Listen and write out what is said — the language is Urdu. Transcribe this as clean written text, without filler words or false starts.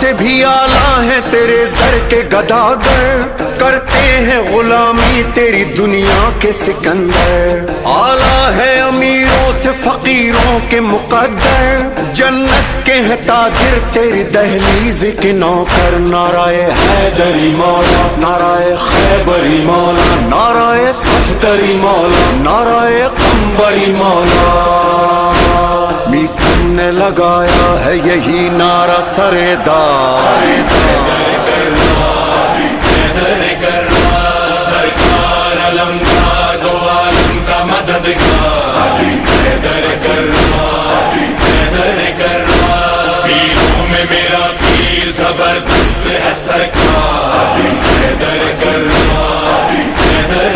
سے بھی اعلیٰ ہیں تیرے در کے گداگر، کرتے ہیں غلامی تیری دنیا کے سکندر، اعلیٰ ہے امیروں سے فقیروں کے مقدر، جنت کے ہیں تاجر تیری دہلیز کے نوکر، نعرہ حیدری مولا، نعرہ خیبری مولا، نعرہ صفدری مولا، نعرہ قمبری مولا، میسن نے لگایا ہے یہی نعرہ سردار، سرکار علمدار دو عالم کا مددگار، حیدر کرار، حیدر کرار، پیروں میں میرا پیر زبردست ہے سرکار، حیدر کرار، حیدر